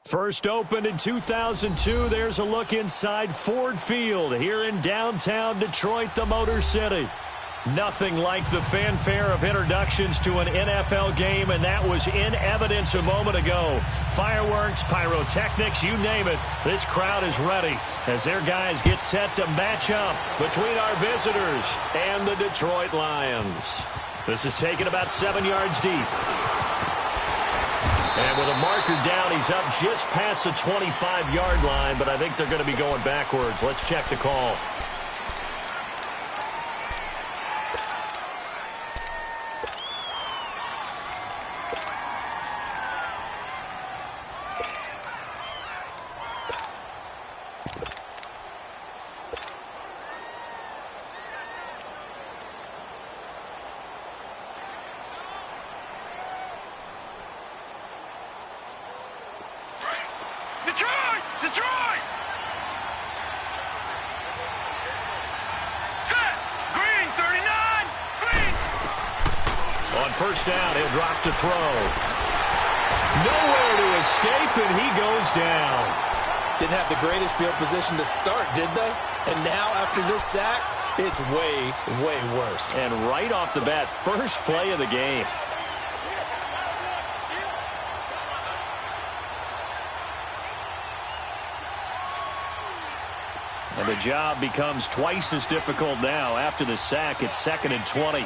First opened in 2002, there's a look inside Ford Field here in downtown Detroit, the Motor City. Nothing like the fanfare of introductions to an NFL game, and that was in evidence a moment ago. Fireworks, pyrotechnics, you name it. This crowd is ready as their guys get set to match up between our visitors and the Detroit Lions. This is taken about 7 yards deep. And with a marker down, he's up just past the 25-yard line, but I think they're going to be going backwards. Let's check the call. Detroit! Set! Green, 39! Green! On first down, he'll drop to throw. Nowhere to escape, and he goes down. Didn't have the greatest field position to start, did they? And now, after this sack, it's way, way worse. And right off the bat, first play of the game. And the job becomes twice as difficult now. After the sack, it's 2nd and 20.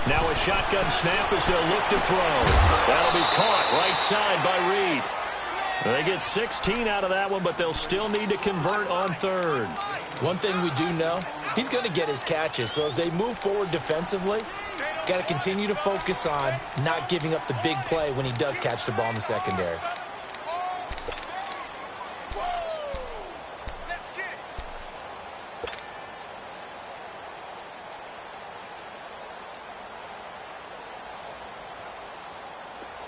Now a shotgun snap as they'll look to throw. That'll be caught right side by Reed. They get 16 out of that one, but they'll still need to convert on third. One thing we do know, he's going to get his catches. So as they move forward defensively, got to continue to focus on not giving up the big play when he does catch the ball in the secondary.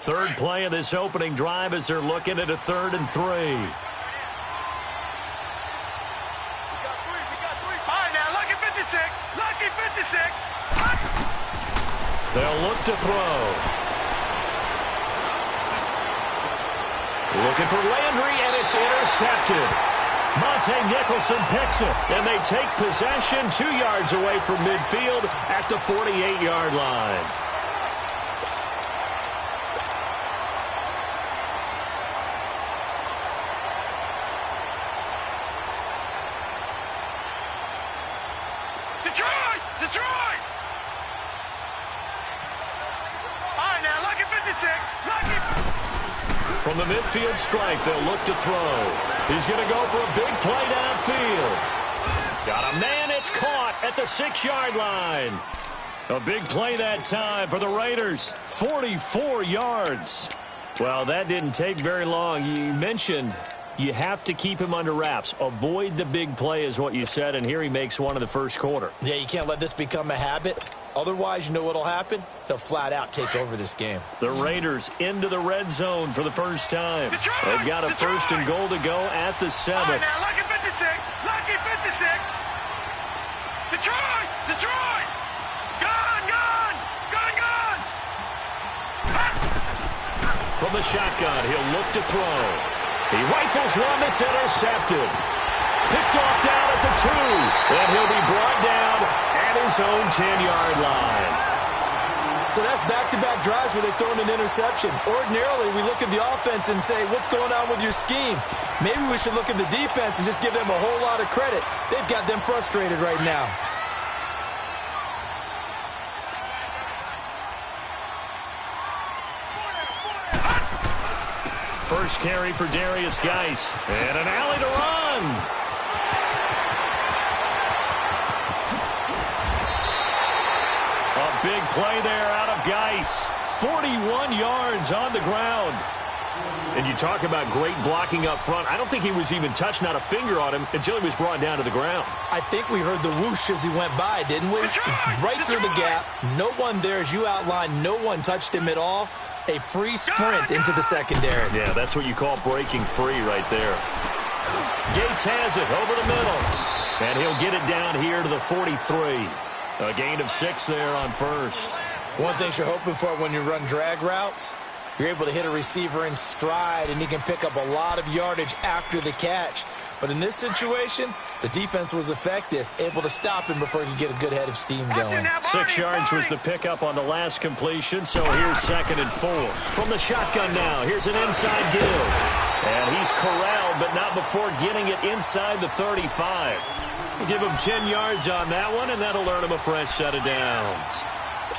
Third play of this opening drive as they're looking at a 3rd and 3. All right, now, lucky 56. Lucky 56. They'll look to throw. Looking for Landry, and it's intercepted. Monte Nicholson picks it, and they take possession 2 yards away from midfield at the 48-yard line. Detroit! All right, now, lucky 56. Lucky. From the midfield stripe, they'll look to throw. He's going to go for a big play downfield. Got a man, it's caught at the 6-yard line. A big play that time for the Raiders. 44 yards. Well, that didn't take very long. You mentioned you have to keep him under wraps. Avoid the big play is what you said, and here he makes one in the first quarter. Yeah, you can't let this become a habit. Otherwise, you know what'll happen? He'll flat out take over this game. The Raiders into the red zone for the first time. They've got a 1st and goal to go at the 7. All right, now, lucky 56. Lucky 56. Detroit! Detroit! Gone! From the shotgun, he'll look to throw. He rifles one that's intercepted. Picked off down at the 2. And he'll be brought down at his own 10-yard line. So that's back-to-back drives where they've thrown an interception. Ordinarily, we look at the offense and say, what's going on with your scheme? Maybe we should look at the defense and just give them a whole lot of credit. They've got them frustrated right now. First carry for Darius Geis. And an alley to run. A big play there out of Geis. 41 yards on the ground. And you talk about great blocking up front. I don't think he was even touched, not a finger on him, until he was brought down to the ground. I think we heard the whoosh as he went by, didn't we? Right through the gap. No one there, as you outlined. No one touched him at all. A free sprint into the secondary. Yeah, that's what you call breaking free right there. Gates has it over the middle. And he'll get it down here to the 43. A gain of 6 there on first. One thing you're hoping for when you run drag routes, you're able to hit a receiver in stride, and he can pick up a lot of yardage after the catch. But in this situation, the defense was effective, able to stop him before he could get a good head of steam going. 6 yards was the pickup on the last completion, so here's 2nd and 4. From the shotgun now, here's an inside give. And he's corralled, but not before getting it inside the 35. We'll give him 10 yards on that one, and that'll earn him a fresh set of downs.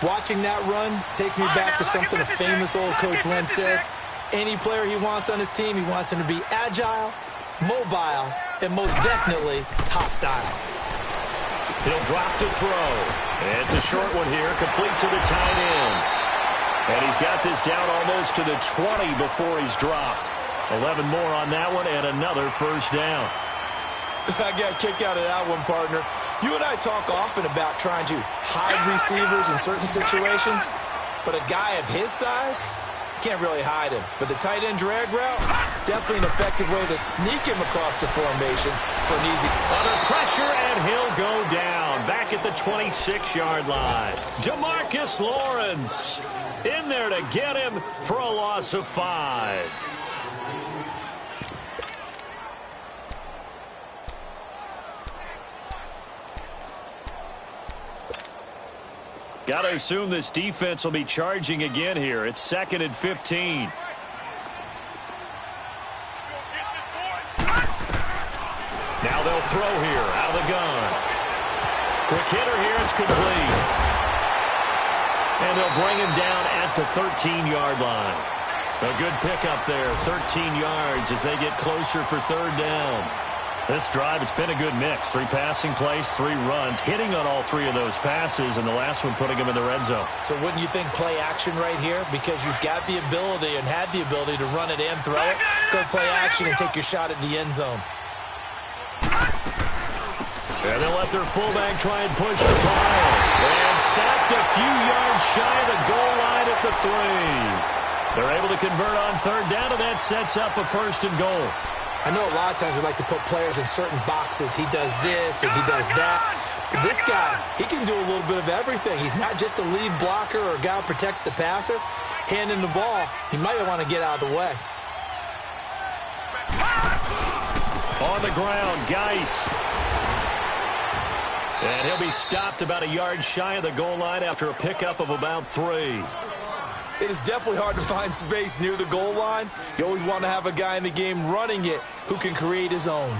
Watching that run takes me back to something a famous old coach once said. Any player he wants on his team, he wants him to be agile, mobile, and most definitely hostile. He'll drop to throw. It's a short one here, complete to the tight end. And he's got this down almost to the 20 before he's dropped. 11 more on that one and another first down. I got a kick out of that one, partner. You and I talk often about trying to hide receivers in certain situations, but a guy of his size, can't really hide him. But the tight end drag route, definitely an effective way to sneak him across the formation for an easy. Under pressure, and he'll go down. Back at the 26-yard line. DeMarcus Lawrence in there to get him for a loss of 5. Got to assume this defense will be charging again here. It's 2nd and 15. Now they'll throw here out of the gun. Quick hitter here. It's complete. And they'll bring him down at the 13-yard line. A good pickup there. 13 yards as they get closer for 3rd down. This drive, it's been a good mix. 3 passing plays, 3 runs, hitting on all 3 of those passes, and the last one putting him in the red zone. So wouldn't you think play action right here? Because you've got the ability and had the ability to run it and throw it. Go play action and take your shot at the end zone. And they'll let their fullback try and push the pile. And stopped a few yards shy of the goal line at the 3. They're able to convert on 3rd down, and that sets up a 1st and goal. I know a lot of times we like to put players in certain boxes. He does this and he does that. But this guy, he can do a little bit of everything. He's not just a lead blocker or a guy who protects the passer. Handing the ball, he might want to get out of the way. On the ground, Geis. And he'll be stopped about a yard shy of the goal line after a pickup of about 3. It is definitely hard to find space near the goal line. You always want to have a guy in the game running it who can create his own.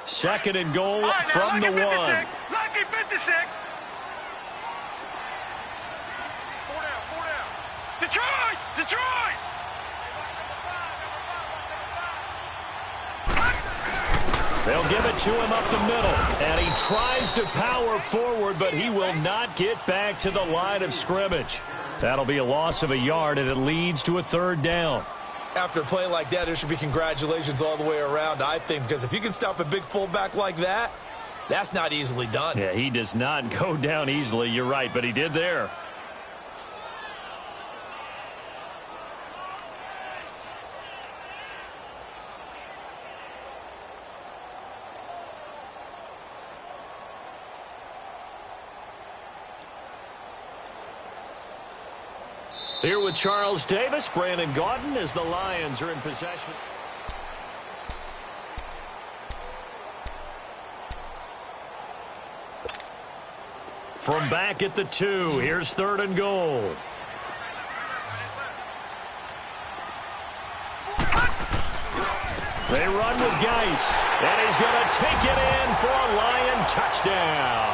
Second and goal from the 1. Lucky 56. 4 down. Detroit! Detroit! They'll give it to him up the middle. And he tries to power forward, but he will not get back to the line of scrimmage. That'll be a loss of a yard, and it leads to a 3rd down. After a play like that, there should be congratulations all the way around, I think, because if you can stop a big fullback like that, that's not easily done. Yeah, he does not go down easily. You're right, but he did there. Here with Charles Davis, Brandon Gaudin, as the Lions are in possession. From back at the 2, here's 3rd and goal. They run with Geis, and he's going to take it in for a Lion touchdown.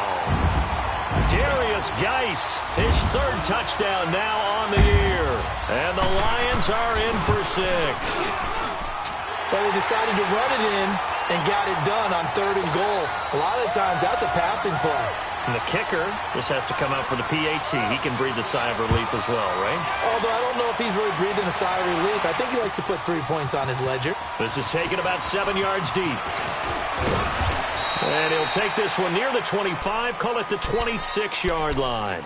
Darius Geis, his 3rd touchdown now on the year. And the Lions are in for 6. Well, they decided to run it in and got it done on 3rd and goal. A lot of times, that's a passing play. And the kicker, this has to come out for the PAT. He can breathe a sigh of relief as well, right? Although I don't know if he's really breathing a sigh of relief. I think he likes to put 3 points on his ledger. This is taken about 7 yards deep. And he'll take this one near the 25, call it the 26-yard line.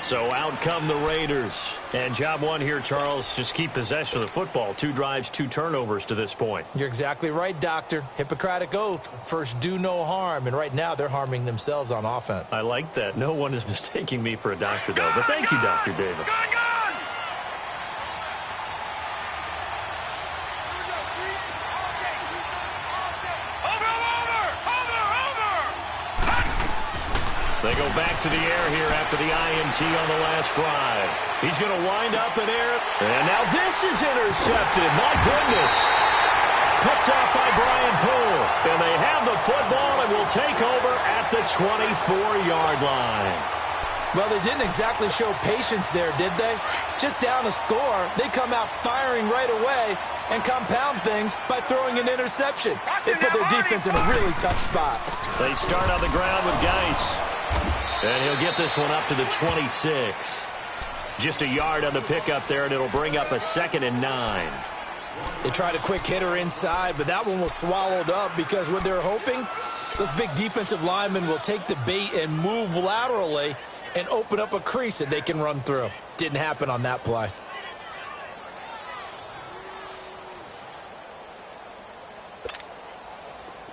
So out come the Raiders. And job one here, Charles, just keep possession of the football. 2 drives, 2 turnovers to this point. You're exactly right, Doctor. Hippocratic oath. First, do no harm. And right now, they're harming themselves on offense. I like that. No one is mistaking me for a doctor, though. But thank you, Dr. Davis. They go back to the air here after the INT on the last drive. He's going to wind up in air. And now this is intercepted. My goodness. Picked off by Brian Poole. And they have the football and will take over at the 24-yard line. Well, they didn't exactly show patience there, did they? Just down a score, they come out firing right away and compound things by throwing an interception. They put their defense in a really tough spot. They start on the ground with Geis. And he'll get this one up to the 26. Just a yard on the pickup there, and it'll bring up a 2nd and 9. They tried a quick hitter inside, but that one was swallowed up because what they're hoping, those big defensive linemen will take the bait and move laterally and open up a crease that they can run through. Didn't happen on that play.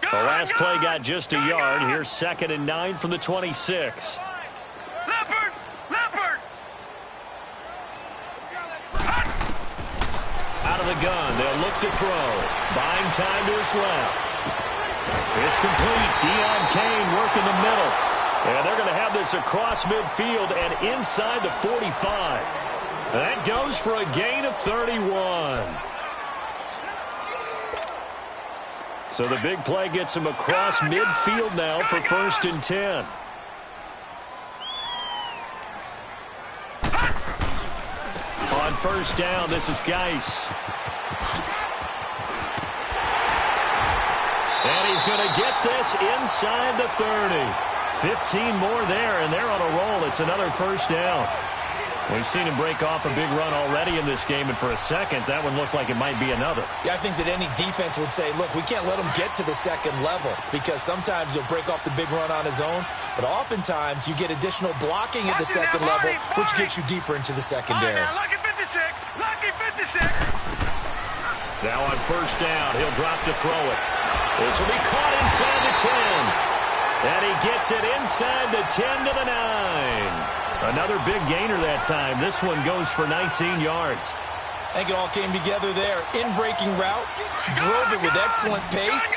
The last play got just a yard. Here's 2nd and 9 from the 26. Leopard! Leopard! Out of the gun. They'll look to throw. Buying time to his left. It's complete. Deion Kane working the middle. And they're going to have this across midfield and inside the 45. That goes for a gain of 31. So the big play gets him across midfield now for 1st and 10. On 1st down, this is Geis. And he's going to get this inside the 30. 15 more there, and they're on a roll. It's another 1st down. We've seen him break off a big run already in this game, and for a second, that one looked like it might be another. Yeah, I think that any defense would say, look, we can't let him get to the 2nd level because sometimes he'll break off the big run on his own, but oftentimes you get additional blocking at the 2nd level, which gets you deeper into the secondary. Lucky 56! Lucky 56! Now on 1st down, he'll drop to throw it. This will be caught inside the 10. And he gets it inside the 10 to the 9. Another big gainer that time. This one goes for 19 yards. I think it all came together there. In-breaking route, drove it with excellent pace.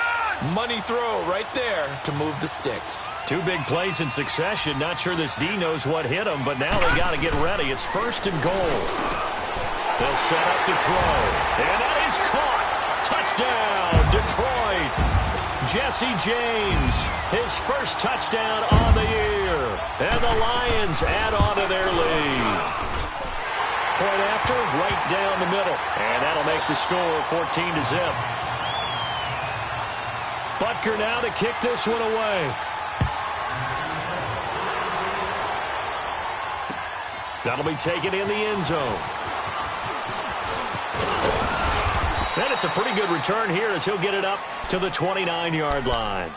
Money throw right there to move the sticks. 2 big plays in succession. Not sure this D knows what hit him, but now they got to get ready. It's 1st and goal. They'll set up to throw. And that is caught. Touchdown, Detroit. Jesse James, his 1st touchdown on the year. And the Lions add on to their lead. Point after, right down the middle. And that'll make the score 14-0. Butker now to kick this one away. That'll be taken in the end zone. And it's a pretty good return here as he'll get it up to the 29-yard line.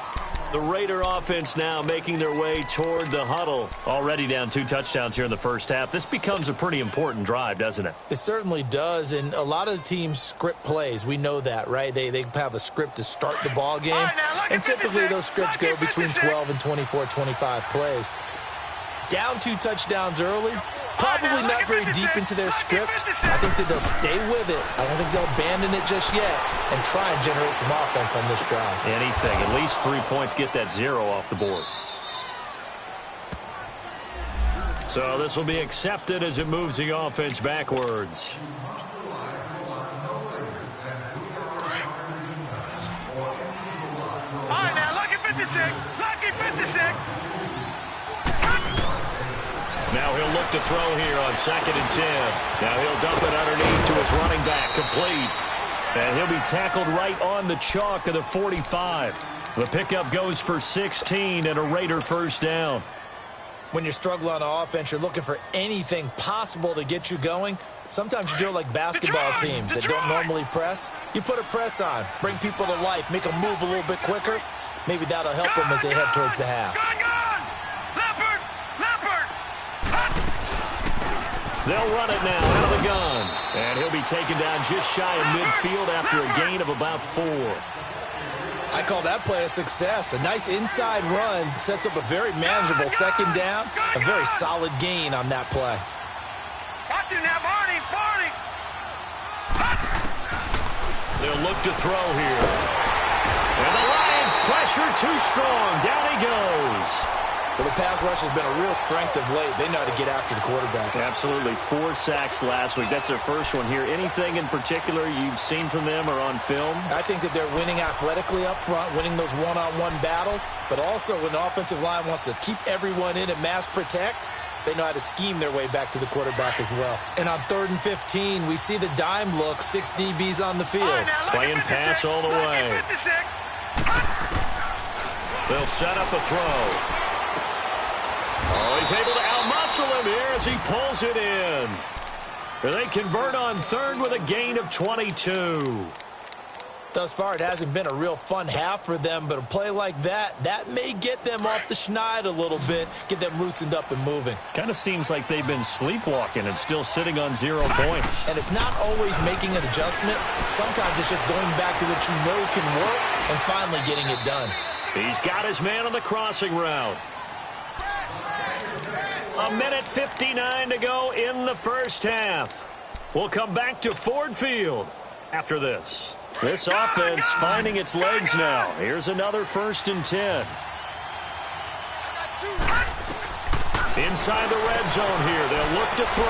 The Raider offense now making their way toward the huddle. Already down 2 touchdowns here in the 1st half. This becomes a pretty important drive, doesn't it? It certainly does, and a lot of teams script plays. We know that, right? They have a script to start the ball game, and typically those scripts go between 12 and 24, 25 plays. Down 2 touchdowns early. Probably not very deep into their script. I think that they'll stay with it. I don't think they'll abandon it just yet and try and generate some offense on this drive. Anything. At least 3 points. Get that 0 off the board. So this will be accepted as it moves the offense backwards. All right, now, lucky 56! Lucky 56! Now he'll look to throw here on 2nd and 10. Now he'll dump it underneath to his running back, complete. And he'll be tackled right on the chalk of the 45. The pickup goes for 16 and a Raider 1st down. When you're struggling on offense, you're looking for anything possible to get you going. Sometimes you do it like basketball teams that don't normally press. You put a press on, bring people to life, make them move a little bit quicker. Maybe that'll help them as they head towards the half. Leopard! Leopard! They'll run it now out of the gun. And he'll be taken down just shy of midfield after a gain of about 4. I call that play a success. A nice inside run sets up a very manageable second down. A very solid gain on that play. Watch it now, Barney, Barney. They'll look to throw here. And the Lions pressure too strong. Down he goes. Well, the pass rush has been a real strength of late. They know how to get after the quarterback. Absolutely. 4 sacks last week. That's their first one here. Anything in particular you've seen from them or on film? I think that they're winning athletically up front, winning those one-on-one battles, but also when the offensive line wants to keep everyone in and mass protect, they know how to scheme their way back to the quarterback as well. And on 3rd and 15, we see the dime look, 6 DBs on the field. Playing pass all the way. They'll set up a throw. Oh, he's able to outmuscle him here as he pulls it in. They convert on 3rd with a gain of 22. Thus far, it hasn't been a real fun half for them, but a play like that may get them off the schneid a little bit, get them loosened up and moving. Kind of seems like they've been sleepwalking and still sitting on 0 points. And it's not always making an adjustment. Sometimes it's just going back to what you know can work and finally getting it done. He's got his man on the crossing route. 1:59 to go in the first half. We'll come back to Ford Field after this. This offense finding its legs now. Here's another 1st and 10. Inside the red zone here. They'll look to throw.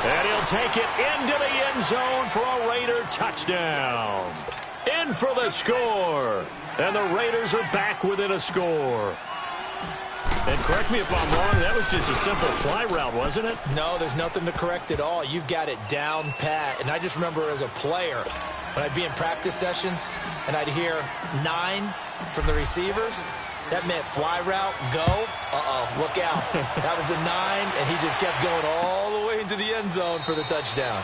And he'll take it into the end zone for a Raider touchdown. In for the score. And the Raiders are back within a score. And correct me if I'm wrong, that was just a simple fly route, wasn't it? No, there's nothing to correct at all. You've got it down pat. And I just remember as a player, when I'd be in practice sessions and I'd hear 9 from the receivers, that meant fly route, go. Look out. That was the 9, and he just kept going all the way into the end zone for the touchdown.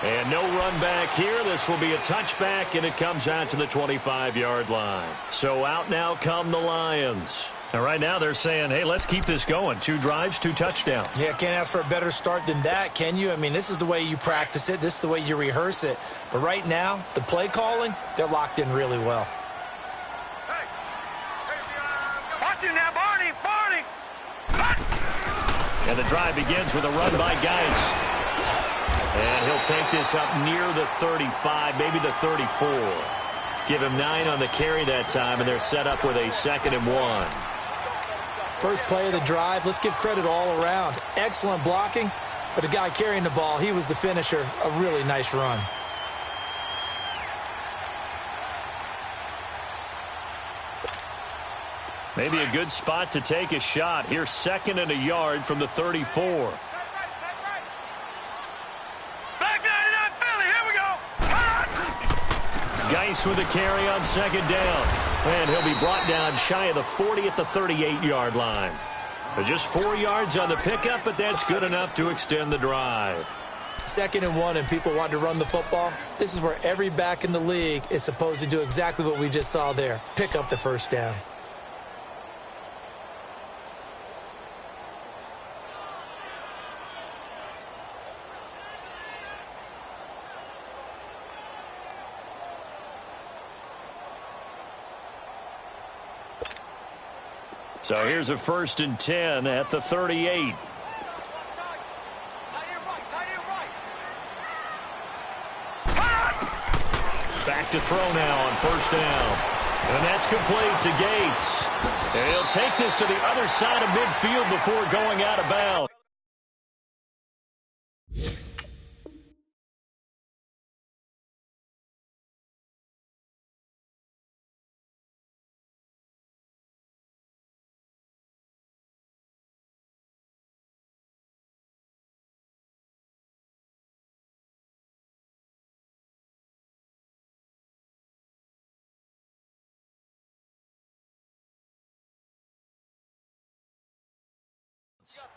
And no run back here. This will be a touchback, and it comes out to the 25-yard line. So out now come the Lions. And right now they're saying, hey, let's keep this going. 2 drives, 2 touchdowns. Yeah, can't ask for a better start than that, can you? I mean, this is the way you practice it. This is the way you rehearse it. But right now, the play calling, they're locked in really well. Watch it now, Barney, Barney. And the drive begins with a run by Geis. And he'll take this up near the 35, maybe the 34. Give him 9 on the carry that time, and they're set up with a 2nd and 1. First play of the drive, let's give credit all around. Excellent blocking, but the guy carrying the ball, he was the finisher. A really nice run. Maybe a good spot to take a shot. Here's 2nd and a yard from the 34. Back 99 Philly, here we go. Geis with a carry on 2nd down. And he'll be brought down shy of the 40 at the 38-yard line. Just 4 yards on the pickup, but that's good enough to extend the drive. 2nd and 1 and people want to run the football. This is where every back in the league is supposed to do exactly what we just saw there. Pick up the first down. So here's a 1st and 10 at the 38. Back to throw now on 1st down. And that's complete to Gates. And he'll take this to the other side of midfield before going out of bounds.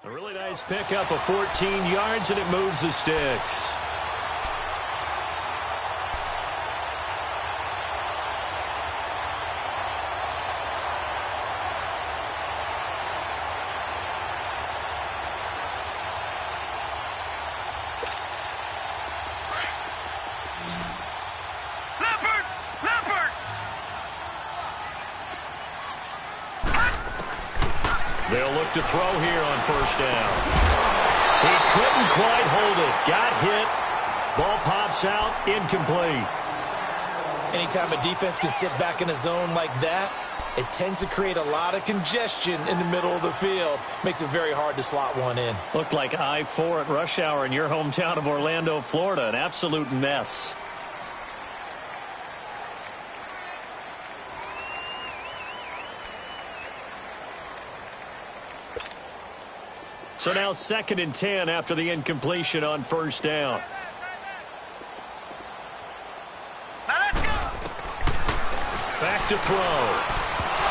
A really nice pickup of 14 yards, and it moves the sticks. They'll look to throw here on first down. He couldn't quite hold it. Got hit. Ball pops out. Incomplete. Anytime a defense can sit back in a zone like that, it tends to create a lot of congestion in the middle of the field. Makes it very hard to slot one in. Looked like I-4 at rush hour in your hometown of Orlando, Florida. An absolute mess. So now 2nd and 10 after the incompletion on first down. Back to throw.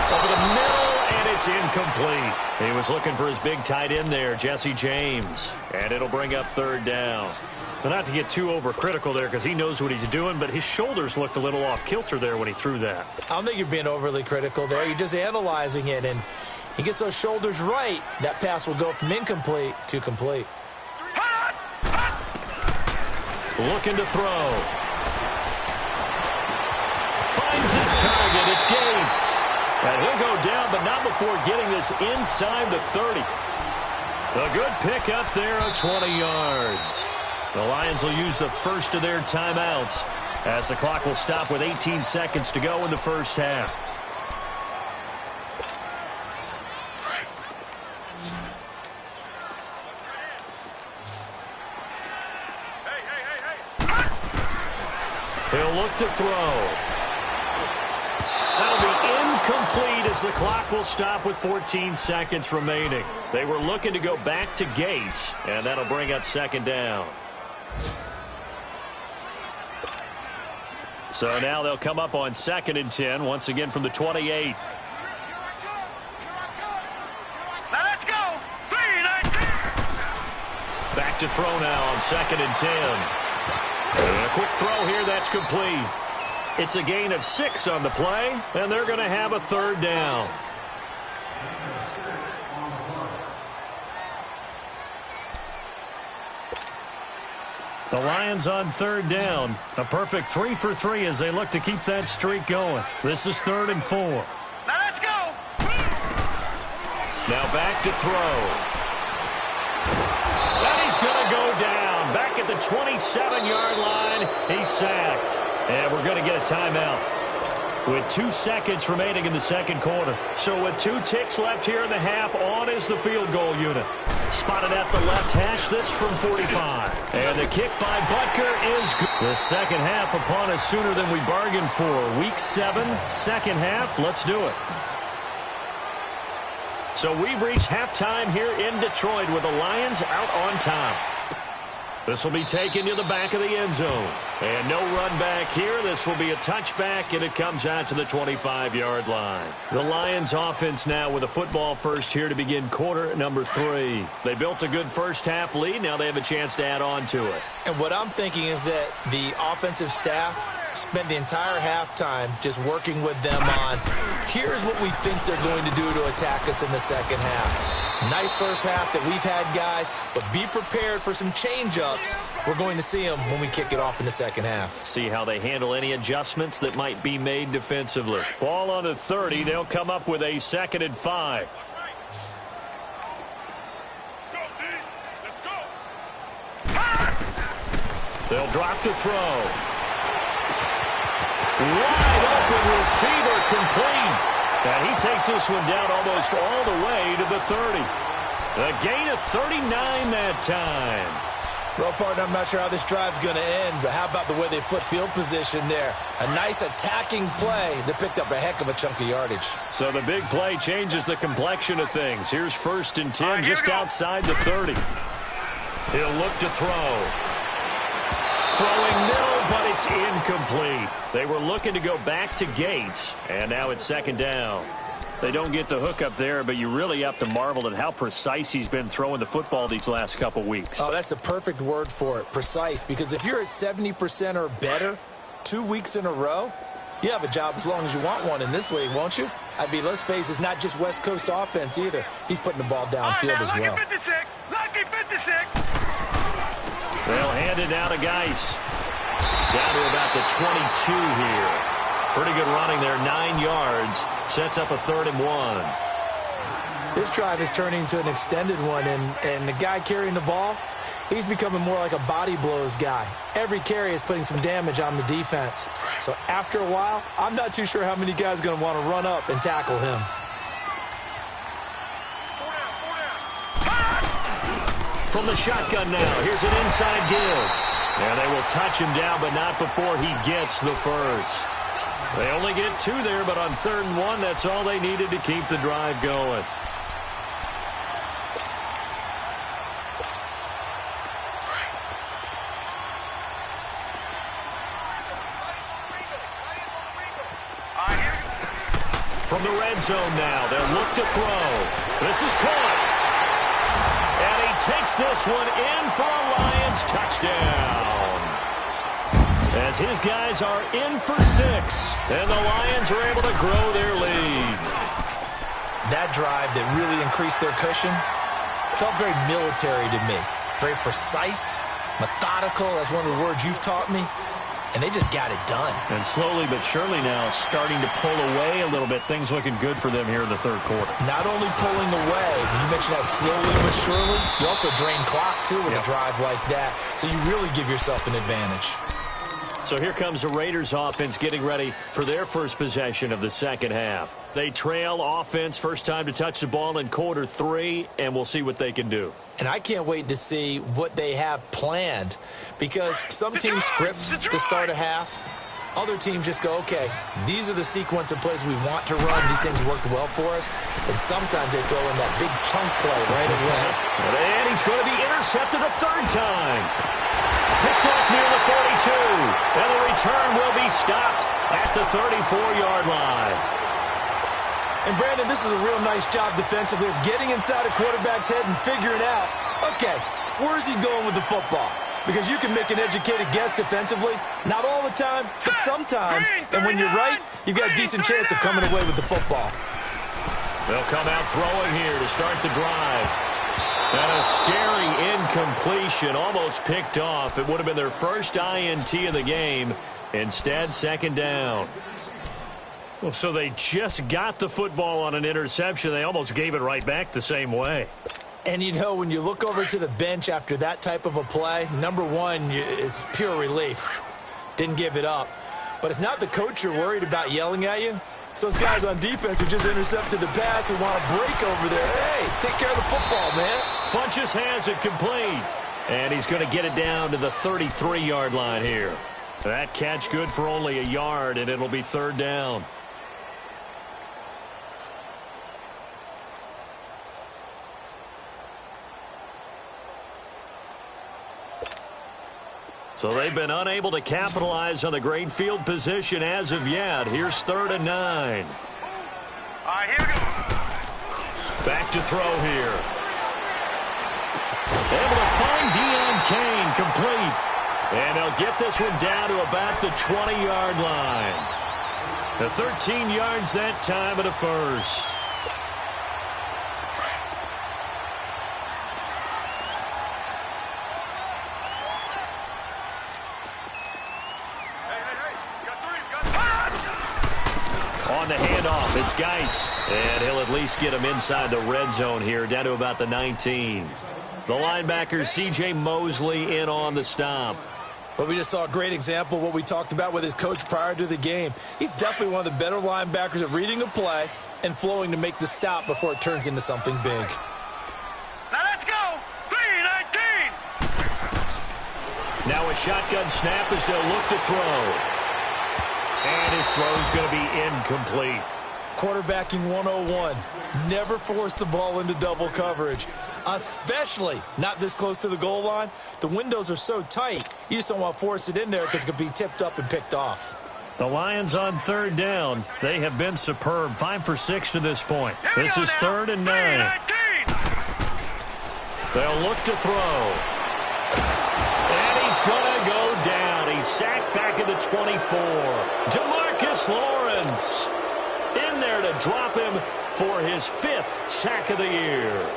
Over the middle, and it's incomplete. He was looking for his big tight end there, Jesse James. And it'll bring up 3rd down. But not to get too overcritical there because he knows what he's doing, but his shoulders looked a little off kilter there when he threw that. I don't think you're being overly critical there. You're just analyzing it, and he gets those shoulders right. That pass will go from incomplete to complete. Looking to throw. Finds his target. It's Gates. And he'll go down, but not before getting this inside the 30. A good pick up there of 20 yards. The Lions will use the first of their timeouts as the clock will stop with 18 seconds to go in the first half. He'll look to throw. That'll be incomplete as the clock will stop with 14 seconds remaining. They were looking to go back to Gates, and that'll bring up 2nd down. So now they'll come up on 2nd and 10, once again from the 28. Now let's go. 3-19. Back to throw now on 2nd and 10. And a quick throw here, that's complete. It's a gain of 6 on the play, and they're going to have a 3rd down. The Lions on 3rd down. A perfect 3 for 3 as they look to keep that streak going. This is 3rd and 4. Now let's go. Now back to throw. And he's going to go down. Back at the 27-yard line. He's sacked. And we're going to get a timeout with 2 seconds remaining in the 2nd quarter. So with 2 ticks left here in the half, on is the field goal unit. Spotted at the left hash, this from 45. And the kick by Butker is good. The 2nd half upon us sooner than we bargained for. Week 7, 2nd half. Let's do it. So we've reached halftime here in Detroit with the Lions out on top. This will be taken to the back of the end zone. And no run back here. This will be a touchback, and it comes out to the 25-yard line. The Lions offense now with a football first here to begin quarter number 3. They built a good first half lead. Now they have a chance to add on to it. And what I'm thinking is that the offensive staff spent the entire halftime just working with them on, here's what we think they're going to do to attack us in the 2nd half. Nice first half that we've had, guys, but be prepared for some change-ups. We're going to see them when we kick it off in the 2nd half. See how they handle any adjustments that might be made defensively. Ball on the 30. They'll come up with a 2nd and 5. They'll drop the throw. Wide open receiver complete. And he takes this one down almost all the way to the 30. A gain of 39 that time. Well, partner, I'm not sure how this drive's going to end, but how about the way they flip field position there? A nice attacking play that picked up a heck of a chunk of yardage. So the big play changes the complexion of things. Here's 1st and 10 just outside the 30. He'll look to throw. Throwing middle, but it's incomplete. They were looking to go back to Gates, and now it's 2nd down. They don't get the hook up there, but you really have to marvel at how precise he's been throwing the football these last couple weeks. Oh, that's the perfect word for it, precise, because if you're at 70% or better 2 weeks in a row, you have a job as long as you want one in this league, won't you? I mean, let's face it, it's not just West Coast offense either. He's putting the ball downfield as well. Lucky 56. Lucky 56. They'll hand it down to Geis. Down to about the 22 here. Pretty good running there, 9 yards. Sets up a 3rd and 1. This drive is turning into an extended one, and the guy carrying the ball, he's becoming more like a body blows guy. Every carry is putting some damage on the defense. So after a while, I'm not too sure how many guys are going to want to run up and tackle him. From the shotgun now, here's an inside give. And they will touch him down, but not before he gets the first. They only get 2 there, but on 3rd and 1, that's all they needed to keep the drive going. From the red zone now, they'll look to throw. This is caught. And he takes this one in for a Lions touchdown. As his guys are in for 6, and the Lions are able to grow their lead. That drive that really increased their cushion felt very military to me. Very precise, methodical, that's one of the words you've taught me. And they just got it done. And slowly but surely now starting to pull away a little bit. Things looking good for them here in the 3rd quarter. Not only pulling away, you mentioned that slowly but surely, you also drain clock, too, with a drive like that. So you really give yourself an advantage. So here comes the Raiders offense getting ready for their first possession of the 2nd half. They trail offense, first time to touch the ball in quarter 3, and we'll see what they can do. And I can't wait to see what they have planned, because some teams script to start a half. Other teams just go, okay, these are the sequence of plays we want to run. These things worked well for us. And sometimes they throw in that big chunk play right away. And he's going to be intercepted a 3rd time. Picked off near the 42. And the return will be stopped at the 34-yard line. And, Brandon, this is a real nice job defensively of getting inside a quarterback's head and figuring out, okay, where's he going with the football? Because you can make an educated guess defensively, not all the time, but sometimes. And when you're right, you've got a decent chance of coming away with the football. They'll come out throwing here to start the drive. And a scary incompletion, almost picked off. It would have been their first INT of the game. Instead, 2nd down. Well, so they just got the football on an interception. They almost gave it right back the same way. And, you know, when you look over to the bench after that type of a play, number one is pure relief. Didn't give it up. But it's not the coach you're worried about yelling at you. It's those guys on defense who just intercepted the pass who want to break over there. Hey, take care of the football, man. Funchess has it complete. And he's going to get it down to the 33-yard line here. That catch good for only a yard, and it'll be 3rd down. So they've been unable to capitalize on the great field position as of yet. Here's 3rd and 9. All right, here we go. Back to throw here. Able to find Deion Kane, complete. And they'll get this one down to about the 20-yard line. The 13 yards that time at a first. On the handoff, it's Geis. And he'll at least get him inside the red zone here, down to about the 19. The linebacker, C.J. Mosley, in on the stop. Well, we just saw a great example of what we talked about with his coach prior to the game. He's definitely one of the better linebackers at reading a play and flowing to make the stop before it turns into something big. Now let's go. 3-19. Now a shotgun snap as they'll look to throw. And his throw's going to be incomplete. Quarterbacking 101. Never force the ball into double coverage, especially not this close to the goal line. The windows are so tight, you just don't want to force it in there because it could be tipped up and picked off. The Lions on 3rd down. They have been superb. 5 for 6 to this point. This is 3rd and 9. They'll look to throw. And he's going to go down. He's sacked back at the 24. Demarcus Lawrence in there to drop him for his 5th sack of the year.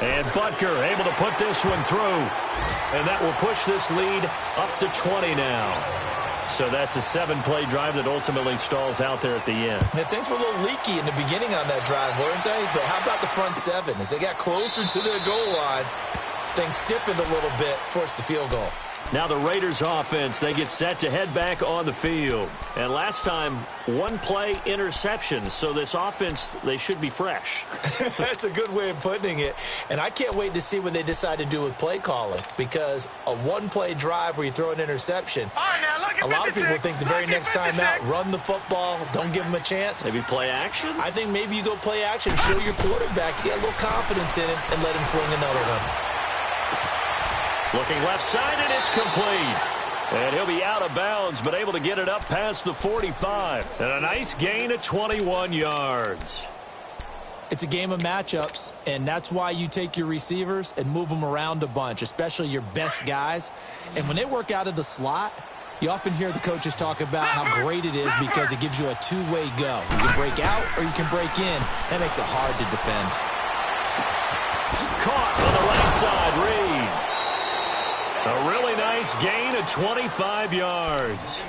And Butker able to put this one through. And that will push this lead up to 20 now. So that's a 7-play drive that ultimately stalls out there at the end. Yeah, things were a little leaky in the beginning on that drive, weren't they? But how about the front 7? As they got closer to the goal line, things stiffened a little bit, forced the field goal. Now the Raiders offense, they get set to head back on the field. And last time, 1-play interception. So this offense, they should be fresh. That's a good way of putting it. And I can't wait to see what they decide to do with play calling. Because a 1-play drive where you throw an interception, a lot of people think the very next time out, run the football, don't give them a chance. Maybe play action? I think maybe you go play action, show your quarterback, get a little confidence in him, and let him fling another one. Looking left side, and it's complete. And he'll be out of bounds, but able to get it up past the 45. And a nice gain of 21 yards. It's a game of matchups, and that's why you take your receivers and move them around a bunch, especially your best guys. And when they work out of the slot, you often hear the coaches talk about how great it is because it gives you a two-way go. You can break out or you can break in. That makes it hard to defend. Caught on the right side, Reed. A really nice gain of 25 yards.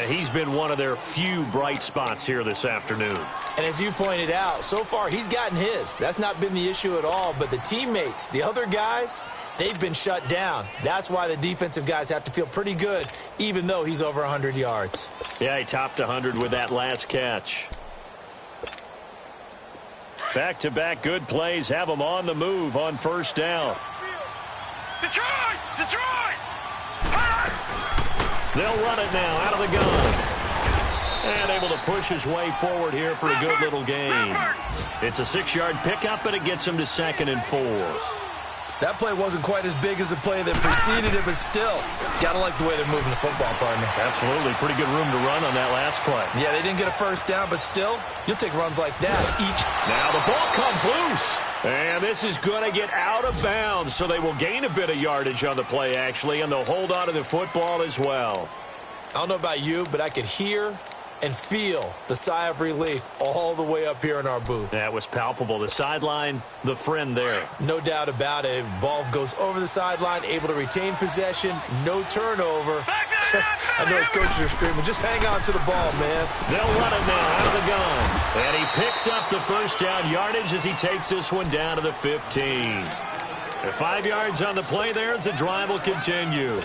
He's been one of their few bright spots here this afternoon. And as you pointed out, so far he's gotten his. That's not been the issue at all. But the teammates, the other guys, they've been shut down. That's why the defensive guys have to feel pretty good, even though he's over 100 yards. Yeah, he topped 100 with that last catch. Back-to-back good plays have him on the move on first down. Detroit! Detroit! They'll run it now out of the gun. And able to push his way forward here for a good little gain. It's a 6-yard pickup, and it gets him to 2nd and 4. That play wasn't quite as big as the play that preceded it, but still, gotta like the way they're moving the football, partner. Absolutely. Pretty good room to run on that last play. Yeah, they didn't get a first down, but still, you'll take runs like that each. Now the ball comes loose. And this is going to get out of bounds, so they will gain a bit of yardage on the play, actually, and they'll hold on to the football as well. I don't know about you, but I could hear and feel the sigh of relief all the way up here in our booth. That was palpable. The sideline, the friend there. No doubt about it. Ball goes over the sideline, able to retain possession, no turnover. I know his coaches are screaming, just hang on to the ball, man. They'll run it now out of the gun. And he picks up the first down yardage as he takes this one down to the 15. 5 yards on the play there as the drive will continue.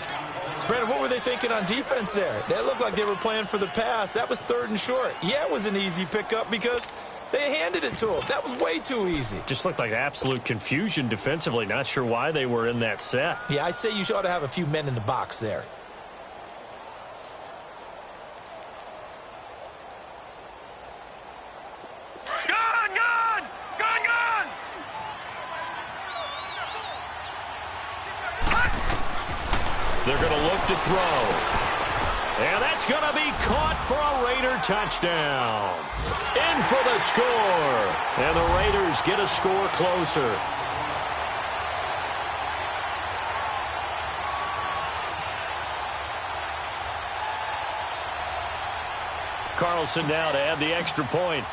Brandon, what were they thinking on defense there? They looked like they were playing for the pass. That was 3rd and short. Yeah, it was an easy pickup because they handed it to him. That was way too easy. Just looked like absolute confusion defensively. Not sure why they were in that set. Yeah, I'd say you ought to have a few men in the box there. They're going to look to throw. And that's going to be caught for a Raider touchdown. In for the score. And the Raiders get a score closer. Carlson now to add the extra point.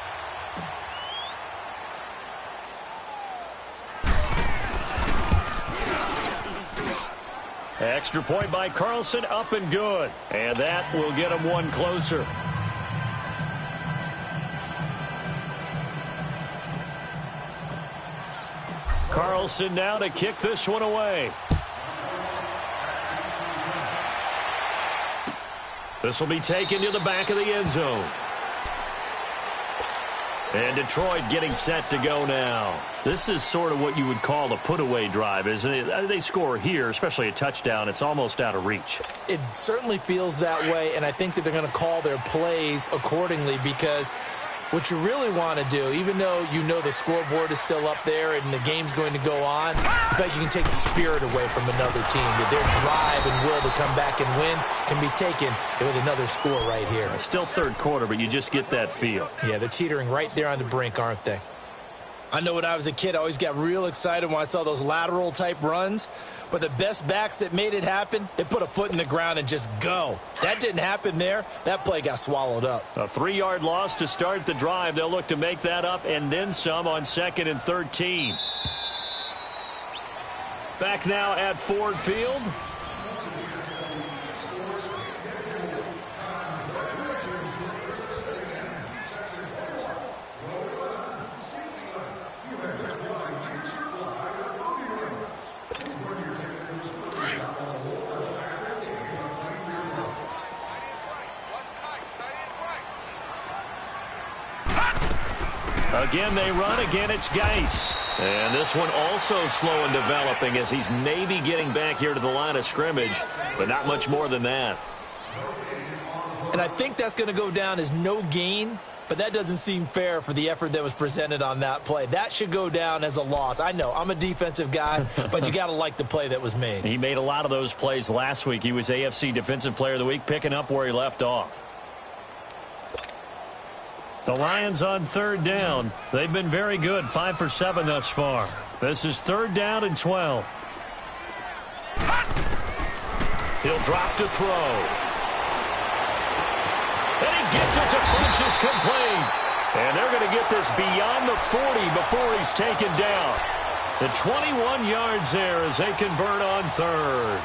Extra point by Carlson, up and good. And that will get him one closer. Carlson now to kick this one away. This will be taken to the back of the end zone. And Detroit getting set to go now. This is sort of what you would call a put-away drive, isn't it? They score here, especially a touchdown. It's almost out of reach. It certainly feels that way, and I think that they're going to call their plays accordingly because what you really want to do, even though you know the scoreboard is still up there and the game's going to go on, in fact, you can take the spirit away from another team. Their drive and will to come back and win can be taken with another score right here. Still third quarter, but you just get that feel. Yeah, they're teetering right there on the brink, aren't they? I know when I was a kid, I always got real excited when I saw those lateral-type runs. But the best backs that made it happen, they put a foot in the ground and just go. That didn't happen there. That play got swallowed up. A 3-yard loss to start the drive. They'll look to make that up and then some on 2nd and 13. Back now at Ford Field. Again, they run. Again, it's Geis. And this one also slow in developing as he's maybe getting back here to the line of scrimmage, but not much more than that. And I think that's going to go down as no gain, but that doesn't seem fair for the effort that was presented on that play. That should go down as a loss. I know, I'm a defensive guy, but you got to like the play that was made. He made a lot of those plays last week. He was AFC Defensive Player of the Week, picking up where he left off. The Lions on third down. They've been very good, 5 for 7 thus far. This is 3rd down and 12. He'll drop to throw. And he gets it to Funchess complete. And they're going to get this beyond the 40 before he's taken down. The 21 yards there as they convert on third.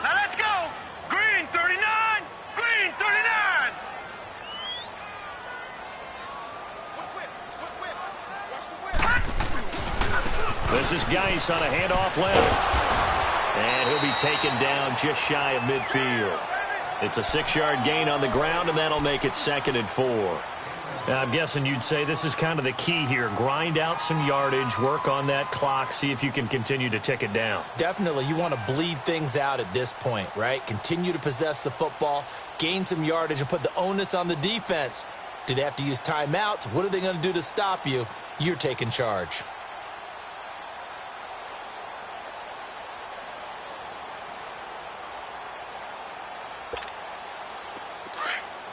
Now let's go. Green 39. Green 39. This is Geis on a handoff left. And he'll be taken down just shy of midfield. It's a 6-yard gain on the ground, and that'll make it 2nd and 4. I'm guessing you'd say this is kind of the key here. Grind out some yardage, work on that clock, see if you can continue to tick it down. Definitely, you want to bleed things out at this point, right? Continue to possess the football, gain some yardage, and put the onus on the defense. Do they have to use timeouts? What are they going to do to stop you? You're taking charge.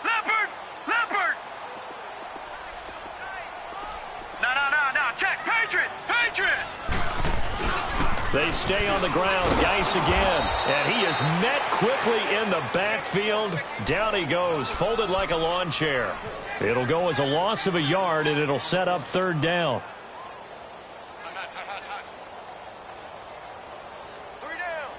Leopard. Leopard. No. Check. Patriot. Patriot. They stay on the ground. Geis again. And he is met quickly in the backfield. Down he goes, folded like a lawn chair. It'll go as a loss of a yard, and it'll set up 3rd down. Three down.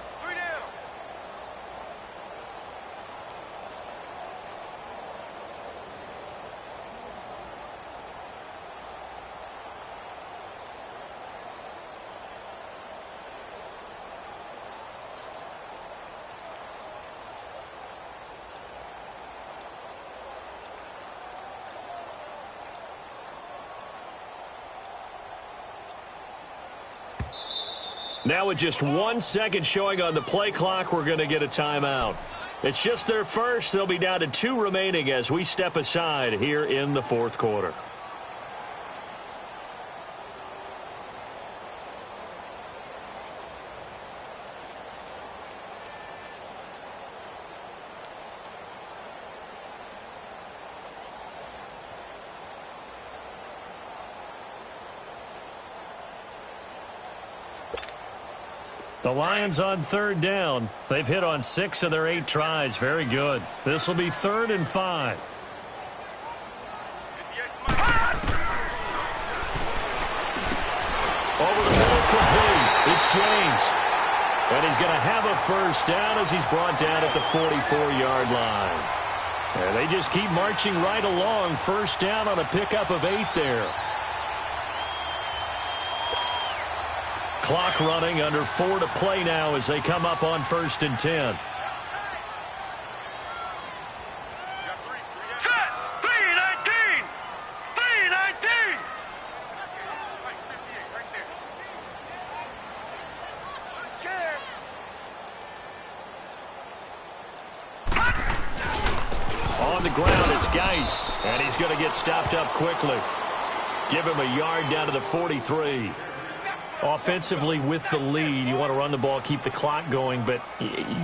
Now with just 1 second showing on the play clock, we're going to get a timeout. It's just their first. They'll be down to 2 remaining as we step aside here in the 4th quarter. The Lions on 3rd down. They've hit on 6 of their 8 tries. Very good. This will be 3rd and 5. Over the middle, complete. It's James. And he's going to have a 1st down as he's brought down at the 44-yard line. And they just keep marching right along. 1st down on a pickup of 8 there. Clock running, under 4 to play now as they come up on 1st and 10. Set. 319. 319. Scared. On the ground, it's Geis. And he's going to get stopped up quickly. Give him a yard down to the 43. Offensively with the lead, you want to run the ball, keep the clock going, but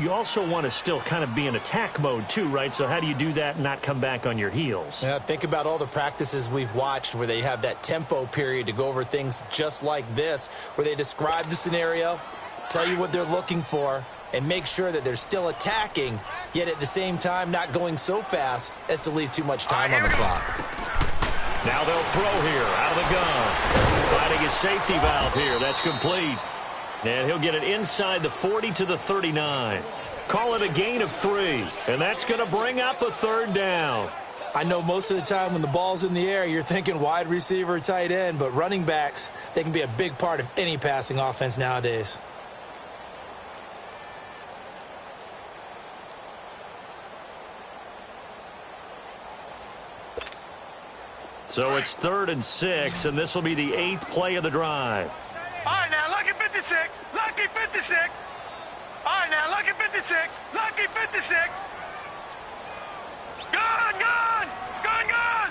you also want to still kind of be in attack mode too, right? So how do you do that and not come back on your heels? Yeah, think about all the practices we've watched where they have that tempo period to go over things just like this, where they describe the scenario, tell you what they're looking for, and make sure that they're still attacking, yet at the same time not going so fast as to leave too much time on the clock. Now they'll throw here out of the gun. Finding his safety valve here. That's complete. And he'll get it inside the 40 to the 39. Call it a gain of 3. And that's going to bring up a 3rd down. I know most of the time when the ball's in the air, you're thinking wide receiver, tight end, but running backs, they can be a big part of any passing offense nowadays. So it's 3rd and 6, and this will be the 8th play of the drive. All right, now, lucky 56. Lucky 56. All right, now, lucky 56. Lucky 56. Gone, gone. Gone, gone.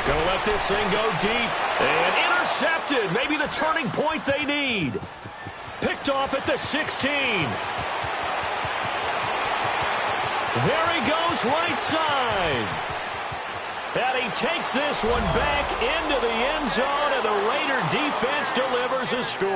Gonna let this thing go deep. And intercepted. Maybe the turning point they need. Picked off at the 16. There he goes, right side. And he takes this one back into the end zone, and the Raider defense delivers a score.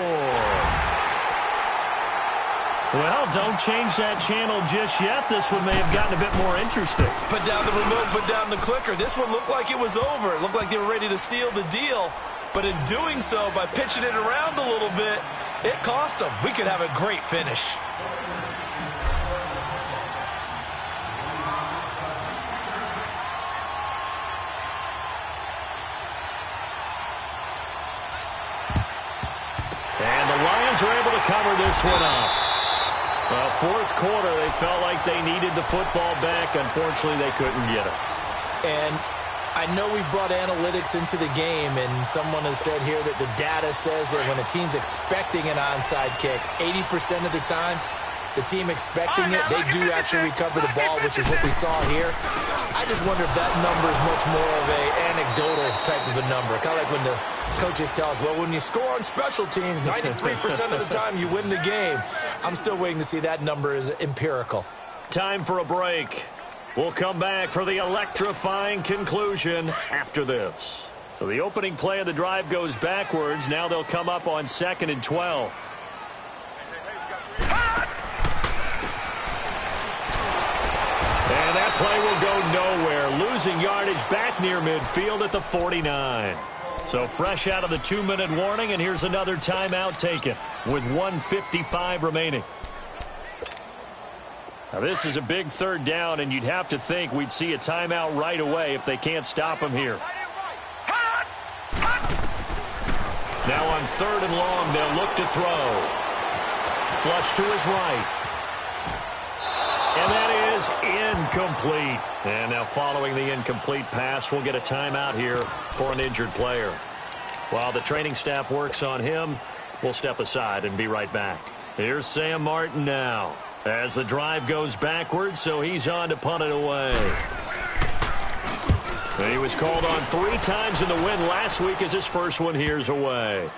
Well, don't change that channel just yet. This one may have gotten a bit more interesting. Put down the remote, put down the clicker. This one looked like it was over. It looked like they were ready to seal the deal. But in doing so, by pitching it around a little bit, it cost them. We could have a great finish. Are able to cover this one up. Well, 4th quarter, they felt like they needed the football back. Unfortunately, they couldn't get it. And I know we brought analytics into the game, and someone has said here that the data says that when a team's expecting an onside kick, 80% of the time, the team expecting it, they do actually recover the ball, which is what we saw here. I just wonder if that number is much more of an anecdotal type of a number. Kind of like when the coaches tell us, well, when you score on special teams, 93% of the time you win the game. I'm still waiting to see that number is empirical. Time for a break. We'll come back for the electrifying conclusion after this. So the opening play of the drive goes backwards. Now they'll come up on 2nd and 12. And that play will go nowhere. Losing yardage back near midfield at the 49. So fresh out of the 2-minute warning, and here's another timeout taken with 1:55 remaining. Now this is a big 3rd down, and you'd have to think we'd see a timeout right away if they can't stop him here. Now on 3rd and long, they'll look to throw. Flush to his right. And that is incomplete. And now following the incomplete pass, we'll get a timeout here for an injured player. While the training staff works on him, we'll step aside and be right back. Here's Sam Martin now as the drive goes backwards, so he's on to punt it away. And he was called on 3 times in the win last week as his first one here's away.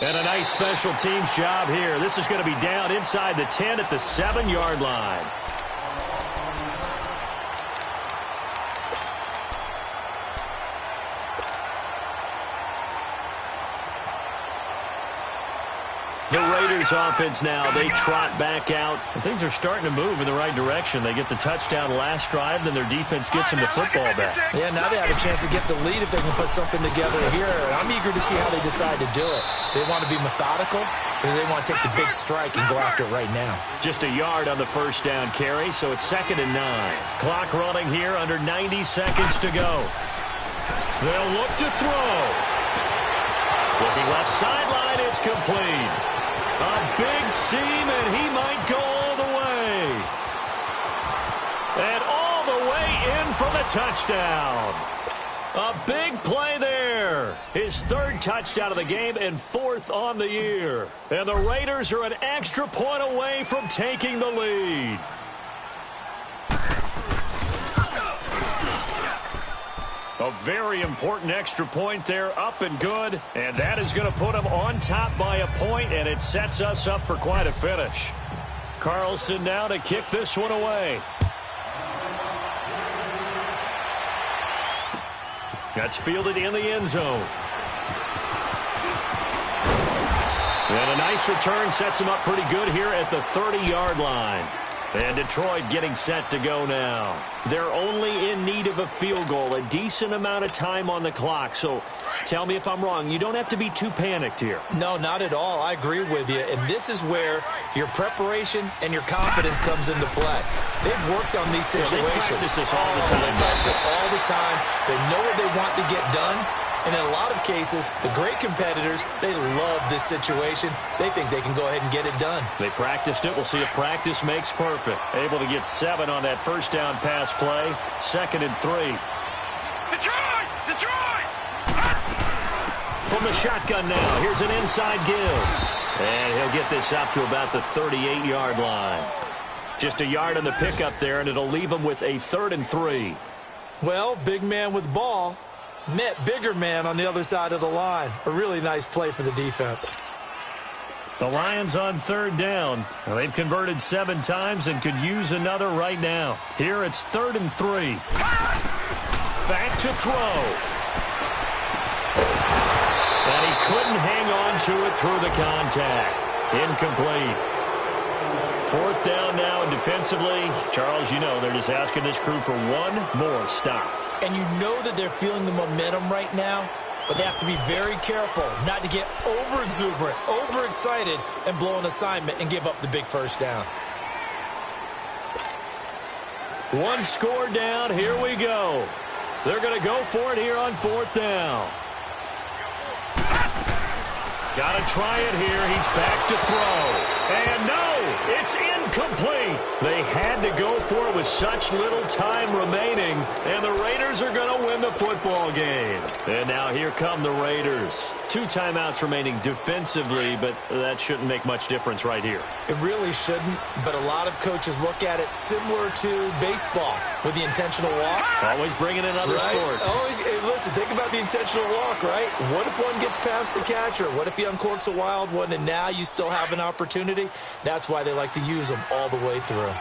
And a nice special teams job here. This is going to be down inside the 10 at the 7-yard line. The Raiders offense now, they trot back out. And things are starting to move in the right direction. They get the touchdown last drive, then their defense gets them the football back. Yeah, now they have a chance to get the lead if they can put something together here. I'm eager to see how they decide to do it. Do they want to be methodical, or do they want to take the big strike and go after it right now? Just a yard on the first down carry, so it's 2nd and 9. Clock running here, under 90 seconds to go. They'll look to throw. Looking left sideline, it's complete. A big seam, and he might go all the way. And all the way in for the touchdown. A big play there. His 3rd touchdown of the game and 4th on the year. And the Raiders are an extra point away from taking the lead. A very important extra point there, up and good. And that is going to put them on top by a point, and it sets us up for quite a finish. Carlson now to kick this one away. That's fielded in the end zone. And a nice return sets him up pretty good here at the 30-yard line. And Detroit getting set to go now. They're only in need of a field goal, a decent amount of time on the clock. So tell me if I'm wrong. You don't have to be too panicked here. No, not at all. I agree with you. And this is where your preparation and your confidence comes into play. They've worked on these situations. They practice this all the time. They practice it all the time. They know what they want to get done. And in a lot of cases, the great competitors, they love this situation. They think they can go ahead and get it done. They practiced it. We'll see if practice makes perfect. Able to get 7 on that first down pass play. 2nd and 3. Detroit! Detroit! From the shotgun now, here's an inside give. And he'll get this up to about the 38-yard line. Just a yard on the pickup there, and it'll leave him with a 3rd and 3. Well, big man with ball met bigger man on the other side of the line. A really nice play for the defense. The Lions on 3rd down. Well, they've converted 7 times and could use another right now. Here it's 3rd and 3. Back to throw. And he couldn't hang on to it through the contact. Incomplete. 4th down now, and defensively, Charles, you know, they're just asking this crew for one more stop. And you know that they're feeling the momentum right now, but they have to be very careful not to get over-exuberant, overexcited, and blow an assignment and give up the big first down. 1 score down. Here we go. They're going to go for it here on 4th down. Got to try it here. He's back to throw. And no, it's incomplete. They had to go for it with such little time remaining, and the Raiders are going to win the football game. And now here come the Raiders. 2 timeouts remaining defensively, but that shouldn't make much difference right here. It really shouldn't, but a lot of coaches look at it similar to baseball with the intentional walk. Always bringing in other sports. Always, hey, listen, think about the intentional walk, right? What if one gets past the catcher? What if he uncorks a wild one and now you still have an opportunity? That's why they like to use them all the way through.